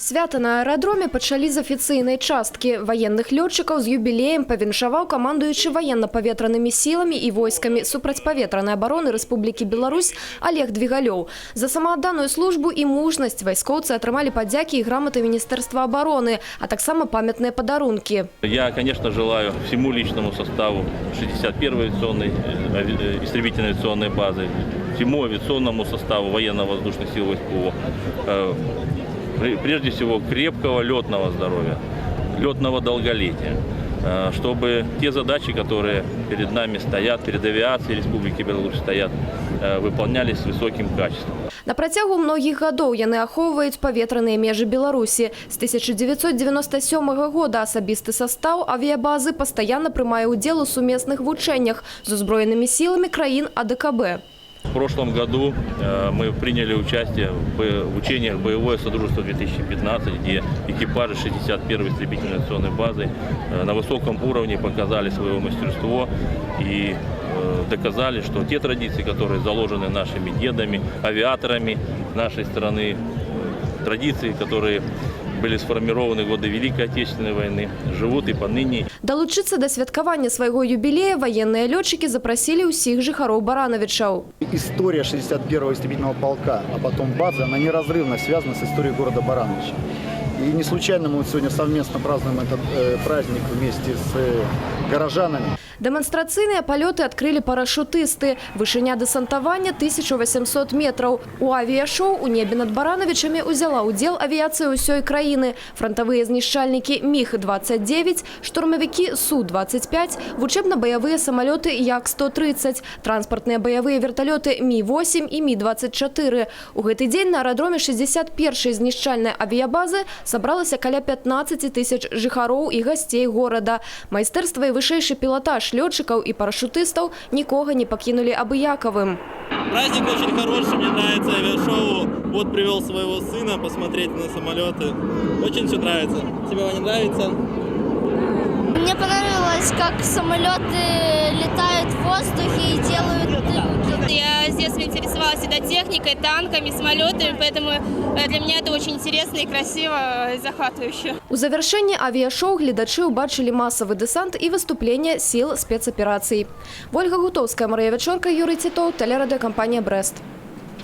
Свята на аэродроме пачалі з афіцыйнай часткі. Ваенных лётчыкаў з юбілеем павіншаваў камандуючы военно-паветранымі сіламі і войскамі супрацьпаветранай абароны Рэспублікі Беларусь Олег Двигалёў. За самаадданую службу і мужнасць вайскоўцы атрымалі падзякі і граматы Міністэрства обороны, а таксама памятныя падарункі. Я, конечно, желаю всему личному составу 61-й авиационной истребительной авиационной базы, всему авиационному составу военно-воздушных сил войск ПВО, прежде всего крепкого летного здоровья, летного долголетия, чтобы те задачи, которые перед нами стоят, перед авиацией Республики Беларусь стоят, выполнялись с высоким качеством. На працягу многіх гадоў яны ахоўваюць паветраныя межы Беларусі. З 1997 года асабісты састаў авіябазы пастаянна прымае ўдзел у сумесных вучэннях з узброенымі сіламі краін АДКБ. В прошлом году мы приняли участие в учениях «Боевое Содружество-2015», где экипажи 61-й истребительной авиационной базы на высоком уровне показали свое мастерство и доказали, что те традиции, которые заложены нашими дедами, авиаторами нашей страны, традиции, которые были сформированы в годы Великой Отечественной войны, живут и поныне. Долучиться до святкавання свайго юбілея военные летчики запросили усіх жыхароў Барановичаў. История 61-го истребительного полка, а потом базы, она неразрывно связана с историей города Барановича. И не случайно мы сегодня совместно празднуем этот праздник вместе с горожанами. Дэманстрацыйныя палёты адкрылі парашутысты. Вышыня дэсантавання 1800 метраў. У авіяшоу у небе над Барановичамі ўзяла ўдзел авіяцыя ўсёй краіны. Фронтавыя знішчальнікі МіГ-29, штурмавікі Су-25, вучэбна-баявыя самалёты Як-130, транспартныя баявыя верталёты Мі-8 і Мі-24. У гэты дзень на аэрадроме 61-й знішчальнай авіябазы сабралася каля 15 тысяч жыхароў і гасцей горада. Майстэрства і вышэйшы пілатаж лётчиков и парашютистов никого не покинули абыяковым. Праздник очень хороший, мне нравится авиашоу. Вот привел своего сына посмотреть на самолеты. Очень все нравится. Тебе не нравится? Мне понравилось, как самолеты летают в воздухе и делают трюки. Я с детства интересовалась всегда техникой, танками, самолетами, поэтому для меня это очень интересно и красиво, и захватывающе. У завершэнні авіяшоу гледачы ўбачылі масавы дэсант і выступлення сіл спецаперацый. Ольга Гутовская, Мария Вечонка, Юрий Титов, телерадиокомпания «Брест».